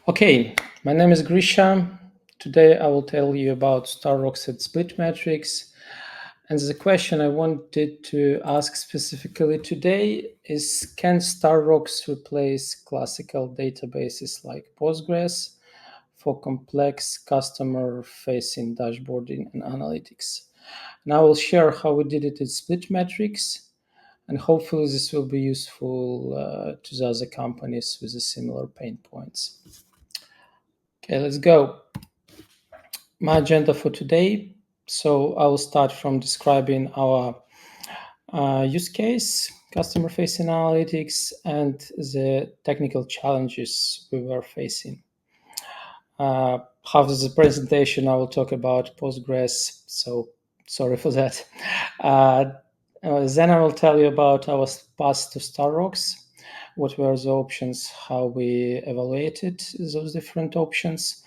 Okay, my name is Grisha. Today I will tell you about StarRocks and SplitMetrics. And the question I wanted to ask specifically today is, can StarRocks replace classical databases like Postgres for complex customer-facing dashboarding and analytics? And I will share how we did it at SplitMetrics, and hopefully this will be useful to the other companies with the similar pain points. Okay, let's go. My agenda for today. So I will start from describing our use case, customer-facing analytics, and the technical challenges we were facing. After the presentation, I will talk about Postgres, so sorry for that. Then I will tell you about our path to StarRocks, what were the options, how we evaluated those different options.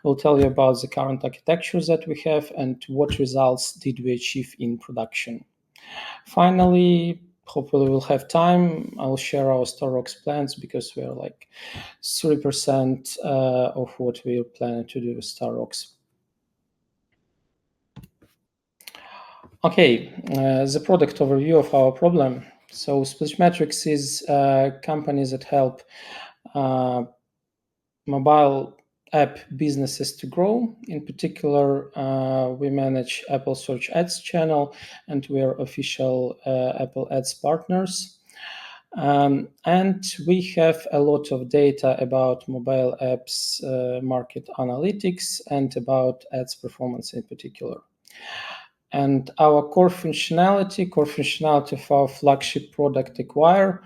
We'll tell you about the current architectures that we have and what results did we achieve in production. Finally, hopefully we'll have time, I'll share our StarRocks plans because we're like 3% of what we're planning to do with StarRocks. Okay, the product overview of our problem. So SplitMetrics is a company that help mobile app businesses to grow. In particular, we manage Apple Search Ads channel, and we are official Apple Ads partners. And we have a lot of data about mobile apps market analytics and about ads performance in particular. And our core functionality of our flagship product Acquire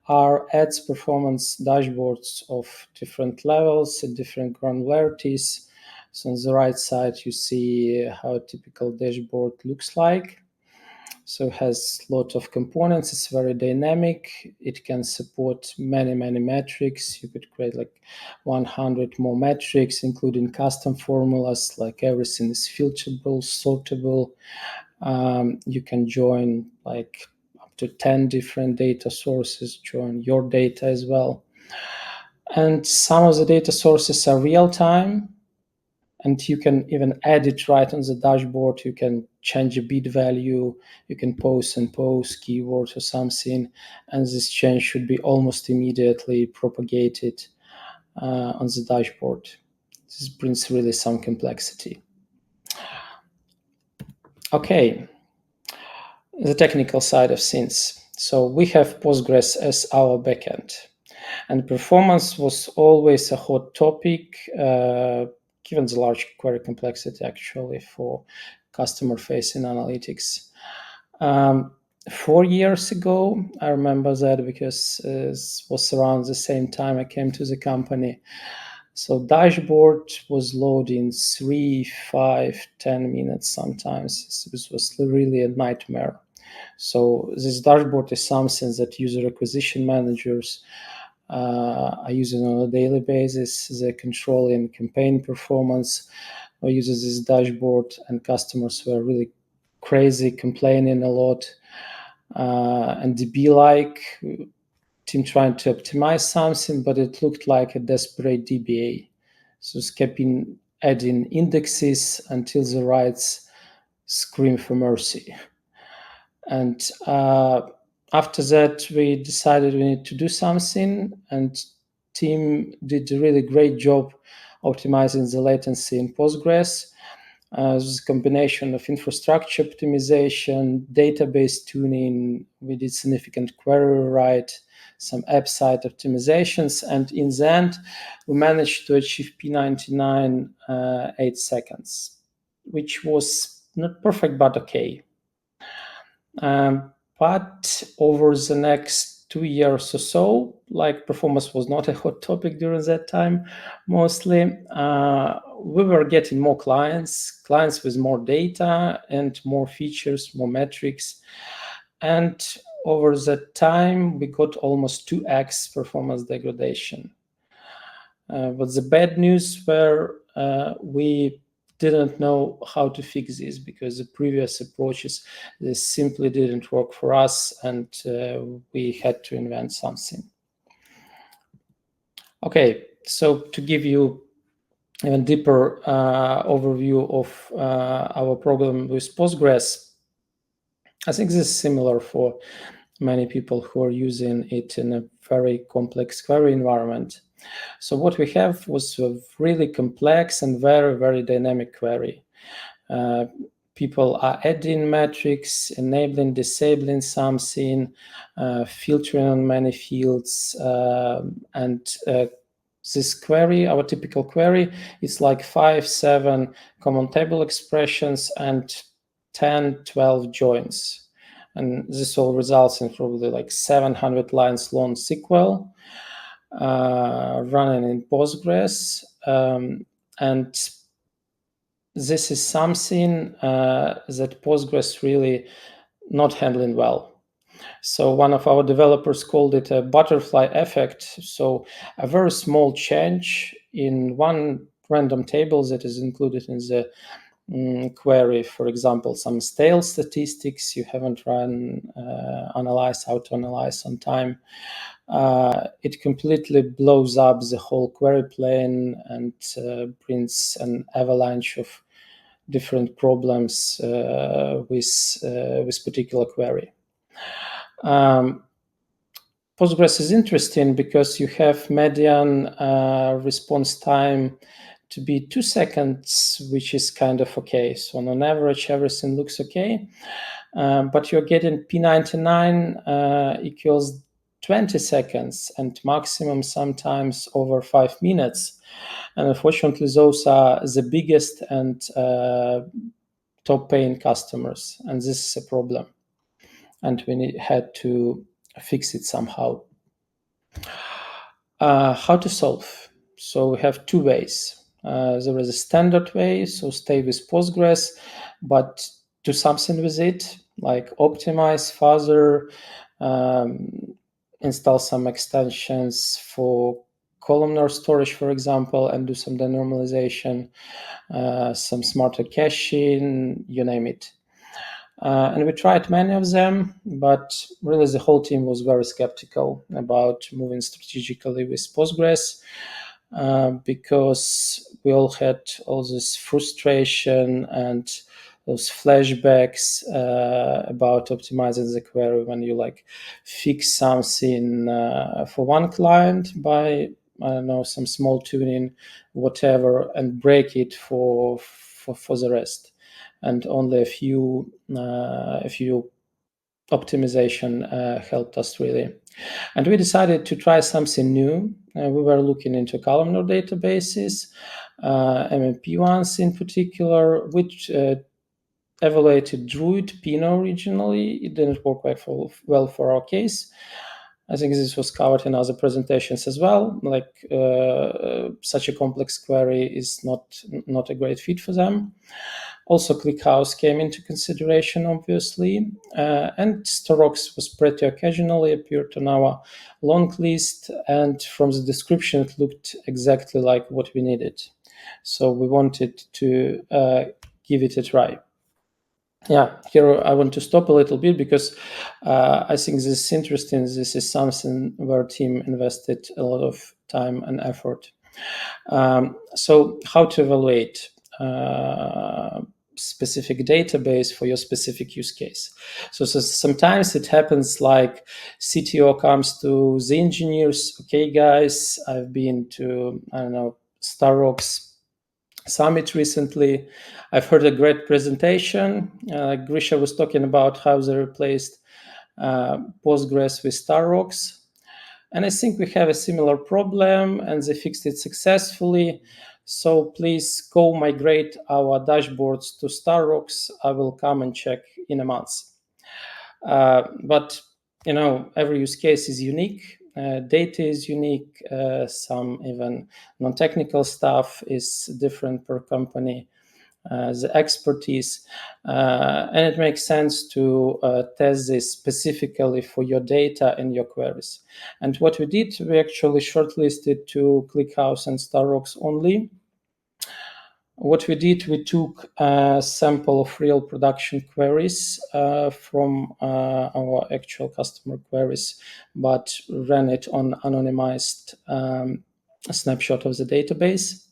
are ads performance dashboards of different levels and different granularities. So on the right side, you see how a typical dashboard looks like. So it has a lot of components. It's very dynamic. It can support many metrics. You could create like 100 more metrics, including custom formulas, like everything is filterable, sortable. You can join like up to 10 different data sources, join your data as well. And some of the data sources are real-time, and you can even add it right on the dashboard. You can change a bit value, you can post keywords or something, and this change should be almost immediately propagated on the dashboard. This brings really some complexity. Okay, the technical side of things. So we have Postgres as our backend, and performance was always a hot topic, given the large query complexity actually for customer-facing analytics. 4 years ago, I remember that because it was around the same time I came to the company. So dashboard was loading 3, 5, 10 minutes sometimes. This was really a nightmare. So this dashboard is something that user acquisition managers are using on a daily basis. They're controlling campaign performance or uses this dashboard, and customers were really crazy, complaining a lot. And DB-like team trying to optimize something, but it looked like a desperate DBA. So it's kept adding indexes until the writes scream for mercy. And after that, we decided we need to do something, and team did a really great job optimizing the latency in Postgres. This combination of infrastructure optimization, database tuning. We did significant query rewrite, some app side optimizations, and in the end, we managed to achieve P99 8 seconds, which was not perfect, but okay. But over the next 2 years or so, like performance was not a hot topic during that time, mostly. We were getting more clients with more data and more features, more metrics. And over that time, we got almost 2x performance degradation. But the bad news were we didn't know how to fix this because the previous approaches, they simply didn't work for us, and we had to invent something. Okay, So to give you even deeper overview of our problem with Postgres, I think this is similar for many people who are using it in a very complex query environment. So what we have was a really complex and very, very dynamic query. People are adding metrics, enabling, disabling something, filtering on many fields, and this query, our typical query, is like 5, 7 common table expressions and 10, 12 joins. And this all results in probably like 700 lines long SQL running in Postgres. And this is something that Postgres really not handling well. So one of our developers called it a butterfly effect. So a very small change in one random table that is included in the query, for example, some stale statistics you haven't run, analyze, how to analyze on time, it completely blows up the whole query plane and brings an avalanche of different problems with particular query. Postgres is interesting because you have median response time to be 2 seconds, which is kind of okay. So on average, everything looks okay. But you're getting P99 equals 20 seconds and maximum sometimes over 5 minutes. And unfortunately, those are the biggest and top paying customers. And this is a problem. And we had to fix it somehow. How to solve? So we have two ways. There is a standard way, so stay with Postgres, but do something with it, like optimize further, install some extensions for columnar storage, for example, and do some denormalization, some smarter caching, you name it. And we tried many of them, but really the whole team was very skeptical about moving strategically with Postgres because we all had all this frustration and those flashbacks about optimizing the query when you like fix something for one client by, I don't know, some small tuning, whatever, and break it for the rest. And only a few optimization helped us really. And we decided to try something new. We were looking into columnar databases, MMP ones in particular, which evaluated Druid, Pinot originally. It didn't work quite well for our case. I think this was covered in other presentations as well. Like such a complex query is not a great fit for them. Also, ClickHouse came into consideration, obviously, and StarRocks was pretty occasionally appeared on our long list, and from the description, it looked exactly like what we needed. So we wanted to give it a try. Yeah, here I want to stop a little bit because I think this is interesting. This is something where team invested a lot of time and effort. So how to evaluate specific database for your specific use case? So sometimes it happens like CTO comes to the engineers, okay, guys, I've been to, I don't know, StarRocks Summit recently. I've heard a great presentation. Grisha was talking about how they replaced Postgres with StarRocks. And I think we have a similar problem and they fixed it successfully. So please go migrate our dashboards to StarRocks. I will come and check in a month. But, every use case is unique. Data is unique. Some even non-technical stuff is different per company. The expertise, and it makes sense to test this specifically for your data and your queries. And what we did, we actually shortlisted to ClickHouse and StarRocks only. What we did, we took a sample of real production queries from our actual customer queries, but ran it on anonymized a snapshot of the database.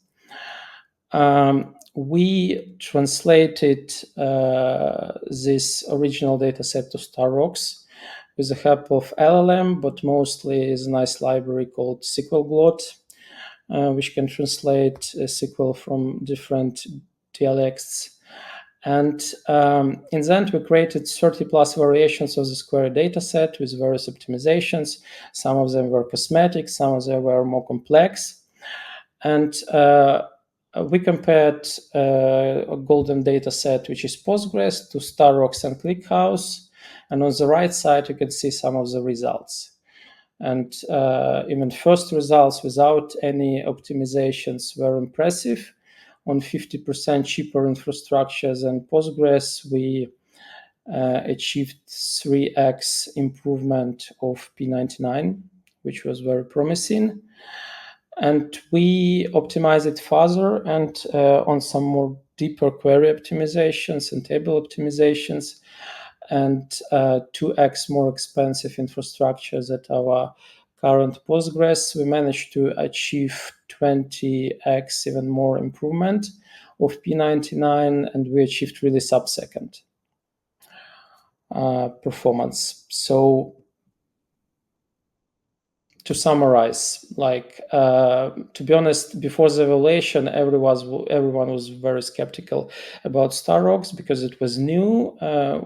We translated this original dataset to StarRocks with the help of LLM, but mostly is a nice library called SQL which can translate SQL from different dialects. And in the end, we created 30 plus variations of this query dataset with various optimizations. Some of them were cosmetic, some of them were more complex. And we compared a golden dataset, which is Postgres, to StarRocks and ClickHouse. And on the right side, you can see some of the results. And even first results without any optimizations were impressive. On 50% cheaper infrastructure than Postgres, we achieved 3x improvement of P99, which was very promising. And we optimized it further and on some more deeper query optimizations and table optimizations, and 2x more expensive infrastructure that our current Postgres, we managed to achieve 20x even more improvement of P99, and we achieved really sub-second performance. So to summarize, to be honest, before the evaluation, everyone was very skeptical about StarRocks because it was new.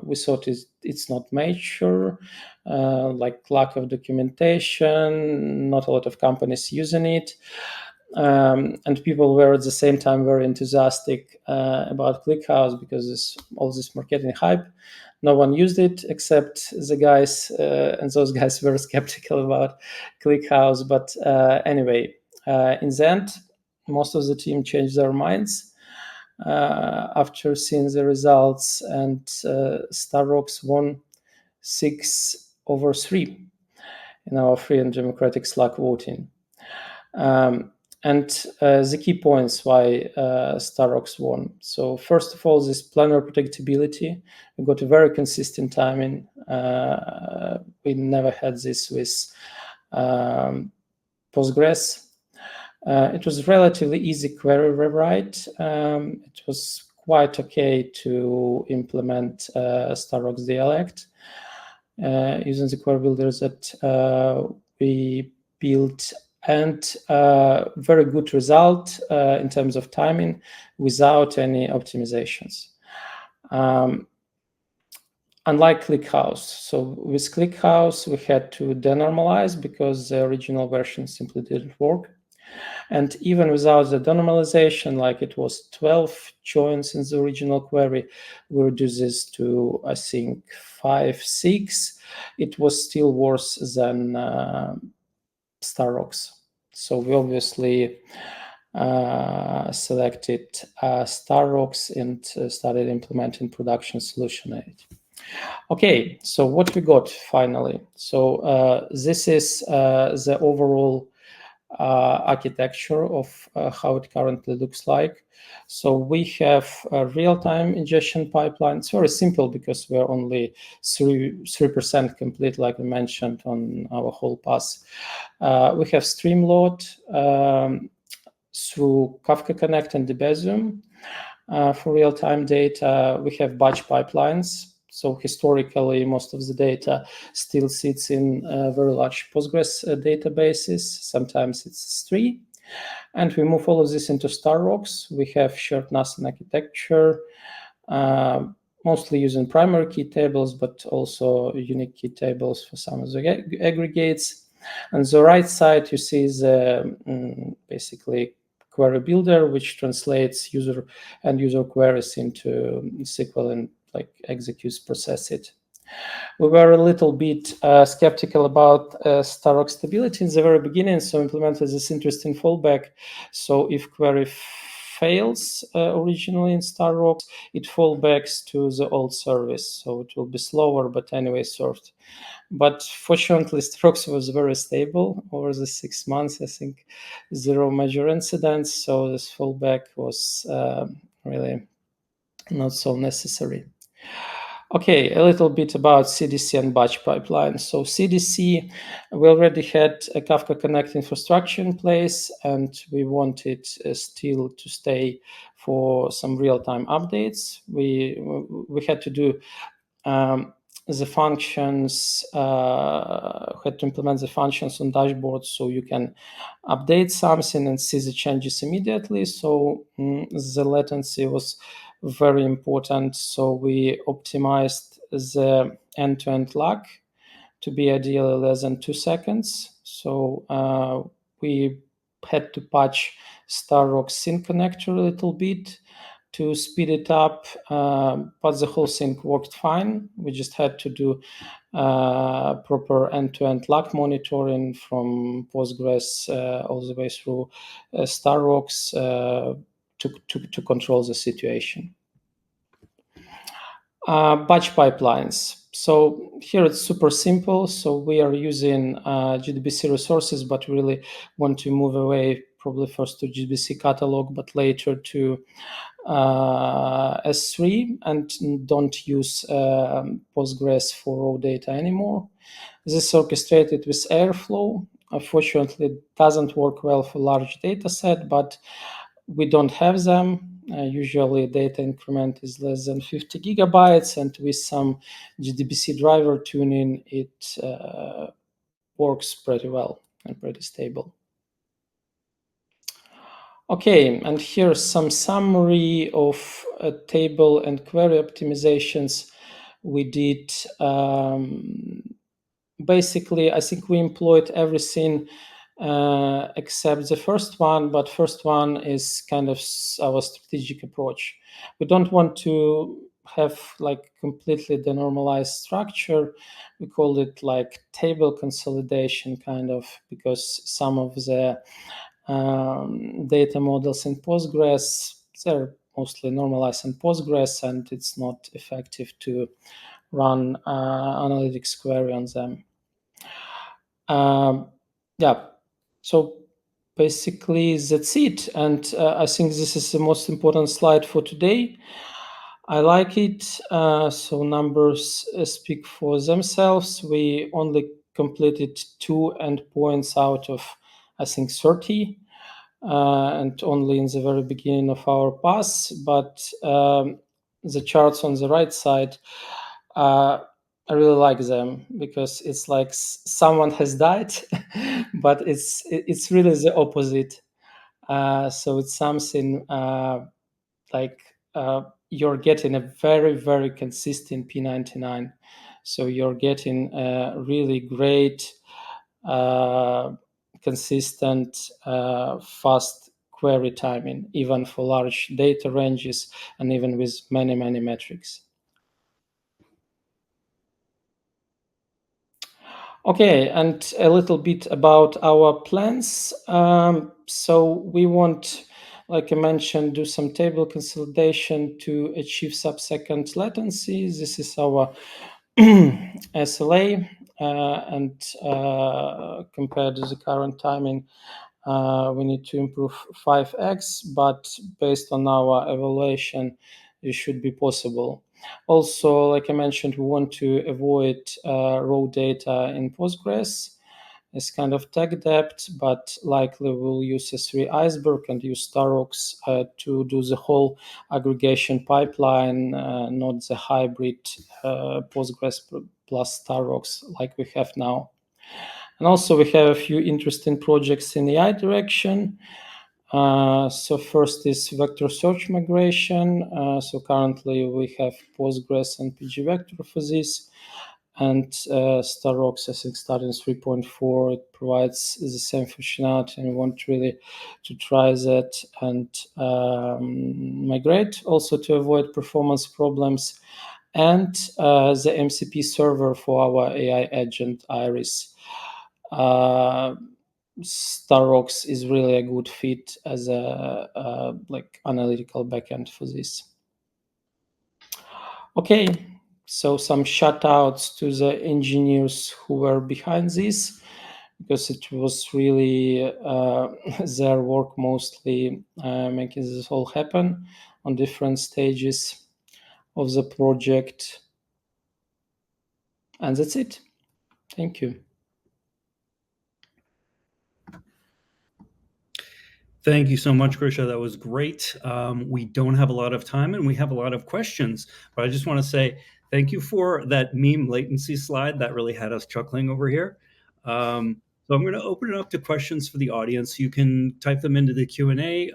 We thought it's not mature, lack of documentation, not a lot of companies using it. And people were at the same time very enthusiastic about ClickHouse because all this marketing hype. No one used it except the guys, and those guys were skeptical about ClickHouse. But anyway, in the end, most of the team changed their minds after seeing the results, and StarRocks won 6/3 in our free and democratic Slack voting. And the key points why StarRocks won. So first of all, this planner predictability. We got a very consistent timing. We never had this with Postgres. It was relatively easy query rewrite. It was quite okay to implement StarRocks dialect using the query builders that we built, and very good result in terms of timing without any optimizations. Unlike ClickHouse. So with ClickHouse, we had to denormalize because the original version simply didn't work. And even without the denormalization, like it was 12 joins in the original query, we reduced this to, I think, 5, 6. It was still worse than StarRocks. So we obviously selected StarRocks and started implementing production solution in it. Okay, so what we got finally. So this is the overall architecture of how it currently looks like. So we have a real-time ingestion pipeline. It's very simple because we're only 3% complete, like I mentioned on our whole pass. We have Streamload through Kafka Connect and Debezium for real-time data. We have batch pipelines. So historically, most of the data still sits in very large Postgres databases. Sometimes it's S3. And we move all of this into StarRocks. We have shared NAS and architecture, mostly using primary key tables, but also unique key tables for some of the aggregates. On the right side, you see the basically query builder, which translates user queries into SQL and executes, process it. We were a little bit skeptical about StarRocks stability in the very beginning, so implemented this interesting fallback. So if query fails originally in StarRocks, it fallbacks to the old service. So it will be slower, but anyway served. But fortunately, StarRocks was very stable over the 6 months. I think 0 major incidents. So this fallback was really not so necessary. Okay, a little bit about CDC and batch pipelines. So CDC, we already had a Kafka Connect infrastructure in place, and we wanted still to stay for some real-time updates. We had to do the functions, had to implement the functions on dashboards so you can update something and see the changes immediately. So the latency was very important. So we optimized the end-to-end lag to be ideally less than 2 seconds. So we had to patch StarRocks sync connector a little bit to speed it up, but the whole thing worked fine. We just had to do proper end-to-end lag monitoring from Postgres all the way through StarRocks to control the situation. Batch pipelines. So here it's super simple. So we are using JDBC resources, but really want to move away probably first to JDBC catalog, but later to S3, and don't use Postgres for raw data anymore. This is orchestrated with Airflow. Unfortunately, it doesn't work well for large data set, but we don't have them. Usually data increment is less than 50 gigabytes, and with some JDBC driver tuning, it works pretty well and pretty stable. Okay, and here's some summary of table and query optimizations we did. Basically, I think we employed everything except the first one, but first one is kind of our strategic approach. We don't want to have like completely denormalized structure. We call it like table consolidation kind of, because some of the data models in Postgres, they're mostly normalized in Postgres, and it's not effective to run analytics query on them. Yeah, so basically that's it. And I think this is the most important slide for today. I like it. So numbers speak for themselves. We only completed 2 endpoints out of, I think, 30. And only in the very beginning of our pass, but the charts on the right side, I really like them because it's like someone has died, but it's really the opposite. So it's something like you're getting a very, very consistent P99. So you're getting a really great, consistent, fast query timing, even for large data ranges and even with many, many metrics. Okay, and a little bit about our plans. So we want, like I mentioned, do some table consolidation to achieve sub-second latency. This is our SLA, and compared to the current timing, we need to improve 5x, but based on our evaluation, it should be possible. Also, like I mentioned, we want to avoid raw data in Postgres. It's kind of tech debt, but likely we'll use S3 Iceberg and use StarRocks to do the whole aggregation pipeline, not the hybrid Postgres plus StarRocks like we have now. And also we have a few interesting projects in AI direction. So first is vector search migration. So currently we have Postgres and pgvector for this. And StarRocks, I think, starting 3.4, it provides the same functionality, and we want really to try that and migrate, also to avoid performance problems. And the MCP server for our AI agent Iris. StarRocks is really a good fit as a like analytical backend for this. Okay, so some shout outs to the engineers who were behind this, because it was really their work mostly making this all happen on different stages of the project. And that's it. Thank you. Thank you so much, Grisha. That was great. We don't have a lot of time and we have a lot of questions, but I just want to say thank you for that meme latency slide. That really had us chuckling over here. So I'm going to open it up to questions for the audience. You can type them into the Q&A.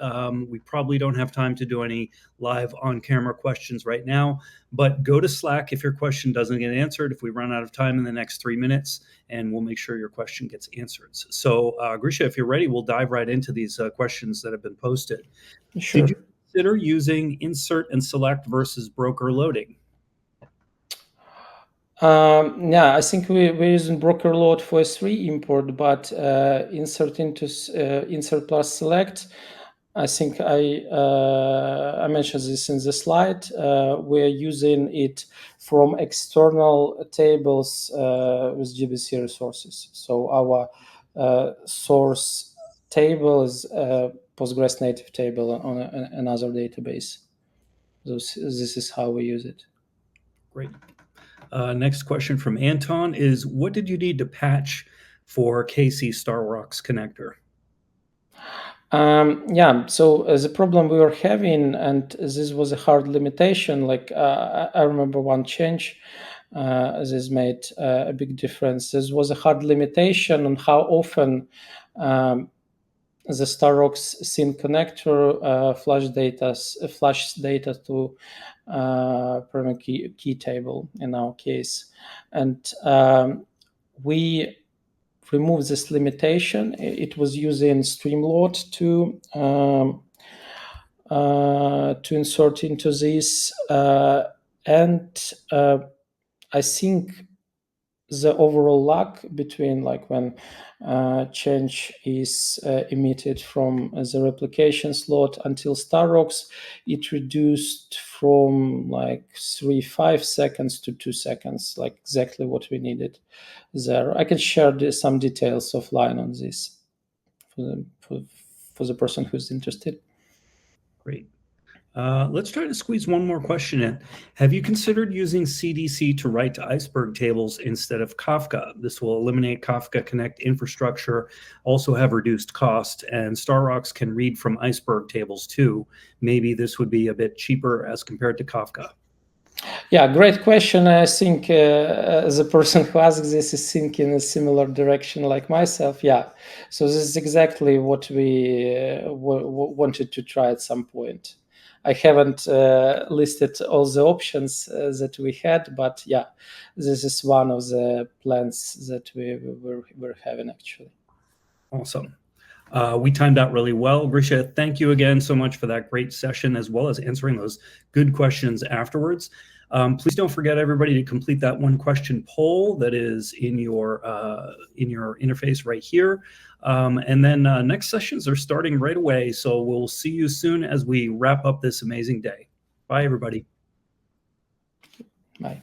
We probably don't have time to do any live on-camera questions right now, but go to Slack if your question doesn't get answered, if we run out of time in the next 3 minutes, and we'll make sure your question gets answered. So Grisha, if you're ready, we'll dive right into these questions that have been posted. Sure. Did you consider using insert and select versus broker loading? Yeah, I think we're using broker load for S3 import, but insert plus select. I think I mentioned this in the slide. We're using it from external tables with GBC resources. So our source table is a Postgres native table on another database. So this is how we use it. Great. Next question from Anton is, what did you need to patch for KC StarRocks connector? Yeah, so the problem we were having, and this was a hard limitation, like I remember one change, this made a big difference. This was a hard limitation on how often the StarRocks SYN connector flashes data to primary key table in our case. And we remove this limitation. It was using Streamload to insert into this, and I think the overall lag between like when change is emitted from the replication slot until StarRocks, it reduced from like 3-5 seconds to 2 seconds, like exactly what we needed there. I can share some details offline on this for the person who's interested. Great. Let's try to squeeze one more question in. Have you considered using CDC to write to Iceberg tables instead of Kafka? This will eliminate Kafka Connect infrastructure, also have reduced cost, and StarRocks can read from Iceberg tables too. Maybe this would be a bit cheaper as compared to Kafka. Yeah, great question. I think the person who asked this is thinking in a similar direction like myself. Yeah, so this is exactly what we wanted to try at some point. I haven't listed all the options that we had, but yeah, this is one of the plans that we're having actually. Awesome. We timed out really well. Grisha, thank you again so much for that great session, as well as answering those good questions afterwards. Please don't forget, everybody, to complete that one question poll that is in your interface right here. And then next sessions are starting right away. So we'll see you soon as we wrap up this amazing day. Bye, everybody. Bye.